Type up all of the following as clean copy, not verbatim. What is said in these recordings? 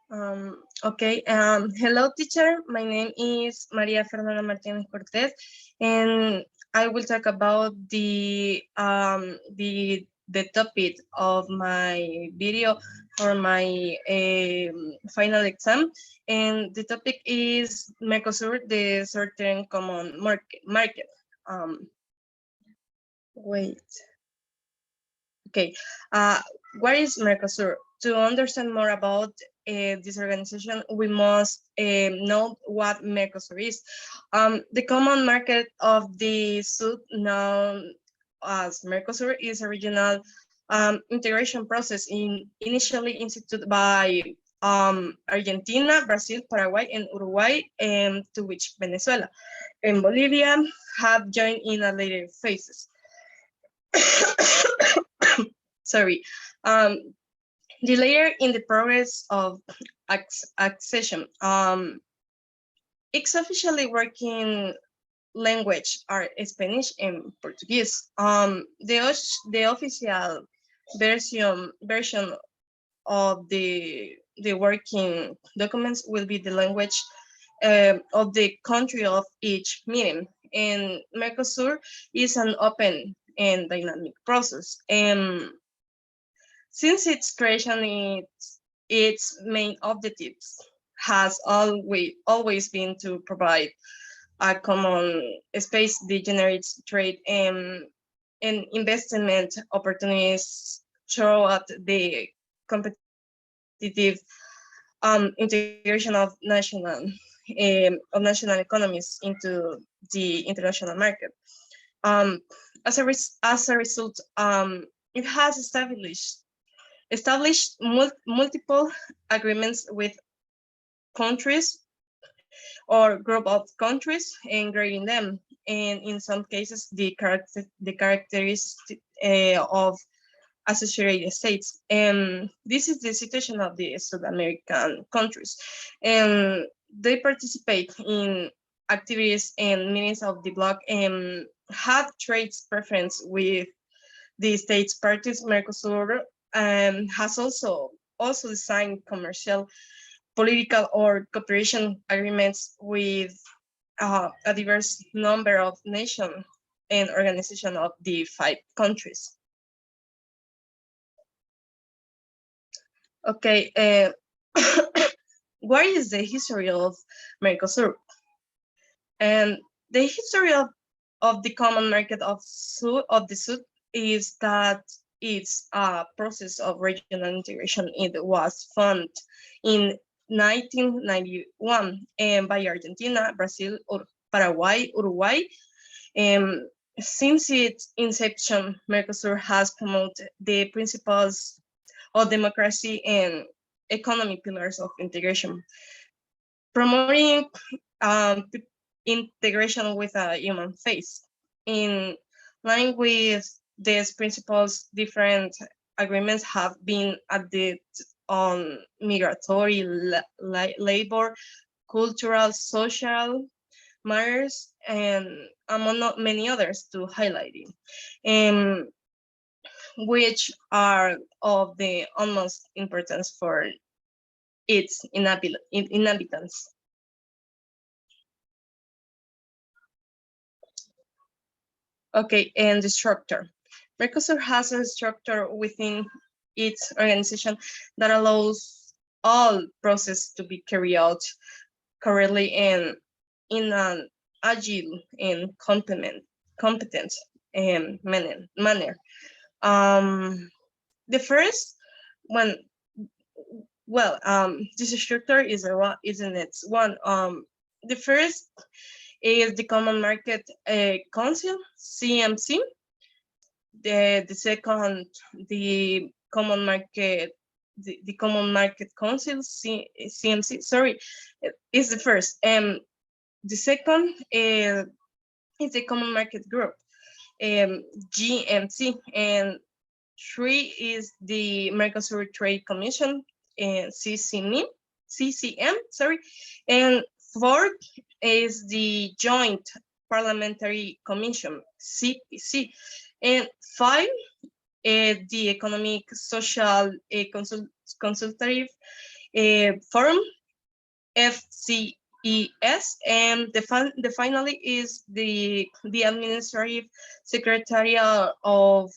Okay. Hello, teacher. My name is Maria Fernanda Martinez Cortez, and I will talk about the topic of my video for my final exam, and the topic is Mercosur, the certain common market. Um, Wait. Okay. What is Mercosur? To understand more about this organization, we must know what Mercosur is. The common market of the South, known as Mercosur, is a regional integration process initially instituted by Argentina, Brazil, Paraguay, and Uruguay, to which Venezuela and Bolivia have joined in a later phases. Sorry. The layer in the progress of accession. It's officially working language are Spanish and Portuguese. The official version of the working documents will be the language of the country of each meeting. And Mercosur is an open and dynamic process. And since its creation, its main objectives has always been to provide a common space that generates trade and investment opportunities throughout the competitive integration of national economies into the international market. Um, as a result, it has established multiple agreements with countries or group of countries and grading them. And in some cases, the characteristic of associated states. And this is the situation of the South American countries. And they participate in activities and meetings of the bloc and have trade preference with the states parties. Mercosur has also designed commercial, political, or cooperation agreements with a diverse number of nations and organizations of the 5 countries. Okay, what is the history of Mercosur? And the history of the common market of the South is that it's a process of regional integration. It was founded in 1991 by Argentina, Brazil, Paraguay, Uruguay. Um, since its inception, Mercosur has promoted the principles of democracy and economic pillars of integration, promoting um, integration with a human face. In line with these principles, different agreements have been added on migratory, labor, cultural, social matters, and among many others to highlighting, which are of the utmost importance for its inhabitants. Okay, and the structure. Mercosur has a structure within its organization that allows all process to be carried out correctly and in an agile and competent manner. The first one, well, this structure is in its one. The first is the Common Market Council, CMC. The second, the Common Market, the Common Market Council, CMC. Sorry, is the first. The second is the Common Market Group, GMC, and three is the Mercosur Trade Commission, CCM, sorry, and fourth is the Joint Parliamentary Commission, CPC, and five, the Economic Social Consultative Forum, FCES, and the finally is the administrative secretariat of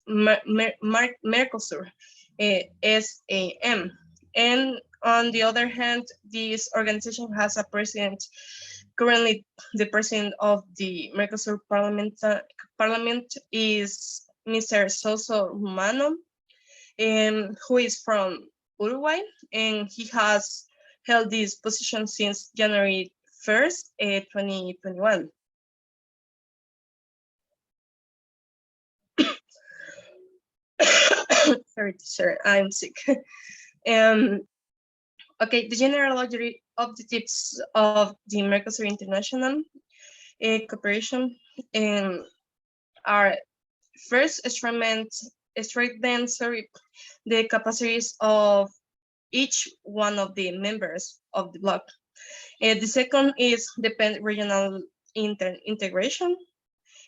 Mercosur, SAM. And on the other hand, this organization has a president. Currently, the president of the Mercosur Parliament is Mr. Soso Rumano, who is from Uruguay, and he has held this position since January 1st, 2021. Sorry, sir, I'm sick. Okay, the general objectives of the Mercosur International Cooperation are first strengthen the capacities of each one of the members of the bloc. The second is depend regional integration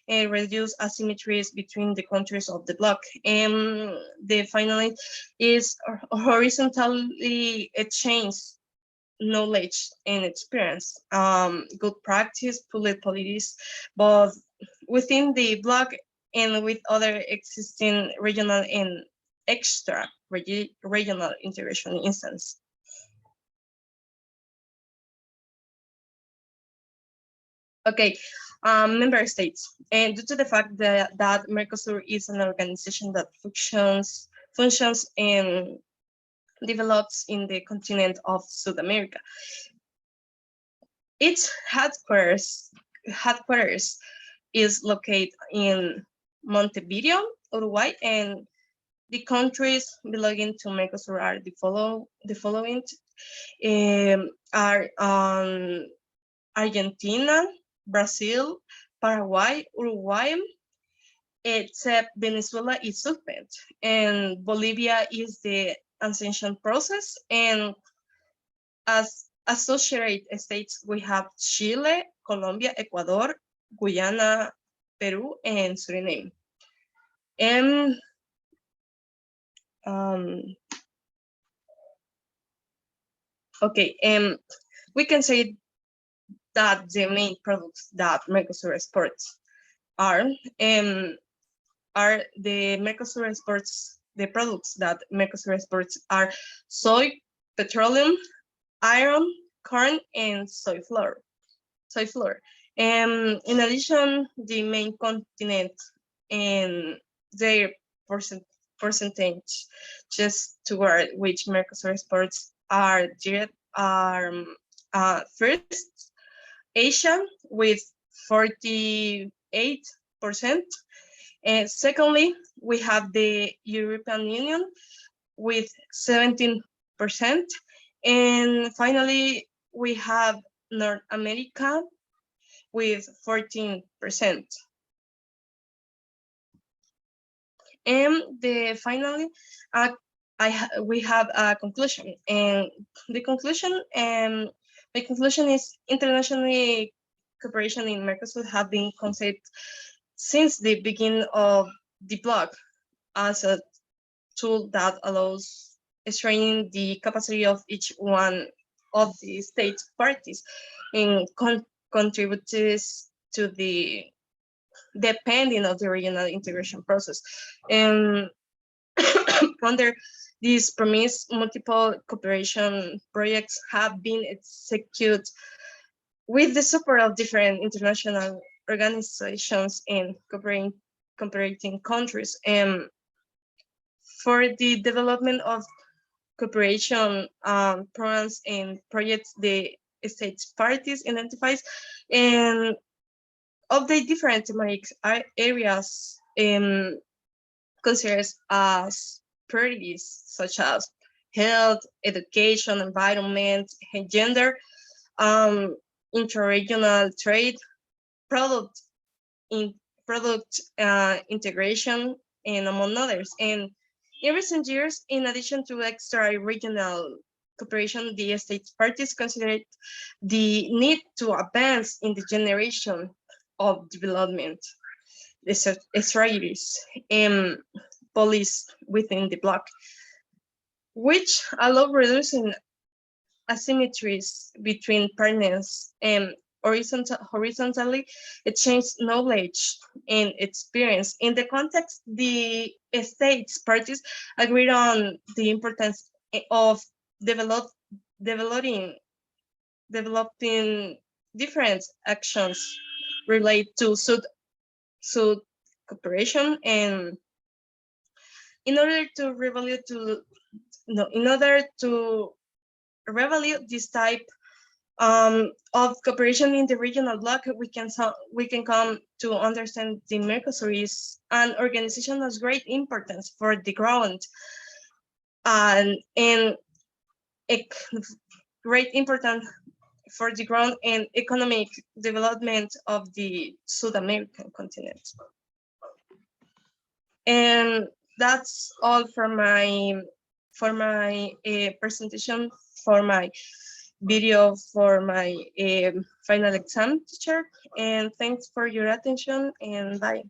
and reduce asymmetries between the countries of the bloc. And the finally is horizontally exchange knowledge and experience, good practice, public policies, both within the bloc and with other existing regional and extra regional integration instance. Okay, member states, and due to the fact that Mercosur is an organization that functions and develops in the continent of South America, its headquarters is located in Montevideo, Uruguay, and the countries belonging to Mercosur are the following are Argentina, Brazil, Paraguay, Uruguay, except Venezuela is suspended, and Bolivia is the accession process, and as associated states we have Chile, Colombia, Ecuador, Guyana, Peru, and Suriname. And okay, we can say that the main products that Mercosur exports are the Mercosur exports. The products that Mercosur exports are soy, petroleum, iron, corn, and soy flour. In addition, the main continent and their percentage just toward which Mercosur exports are direct first Asia with 48%. And secondly, we have the European Union with 17%. And finally, we have North America with 14%. And finally, we have a conclusion, and the conclusion, my conclusion is international cooperation in Mercosur have been conceived since the beginning of the bloc as a tool that allows strengthening the capacity of each one of the state parties and contributes to the depending on the regional integration process. And under this premise, multiple cooperation projects have been executed with the support of different international organizations and cooperating countries. And for the development of cooperation programs and projects, the states parties identifies and of the different thematic areas considered as priorities, such as health, education, environment, gender, interregional trade, product integration, and among others. And in recent years, in addition to extra-regional cooperation, the states parties considered the need to advance in the generation of development, the strategies and policies within the bloc, which allow reducing asymmetries between partners and horizontally exchange knowledge and experience. In the context, the states parties agreed on the importance of developing developing different actions related to Sud cooperation, and in order to revalue this type of cooperation in the regional bloc, we can come to understand the Mercosur is an organization of great importance for the ground and great importance for the ground and economic development of the South American continent. And that's all for my presentation, for my video, for my final exam, teacher. And thanks for your attention, and bye.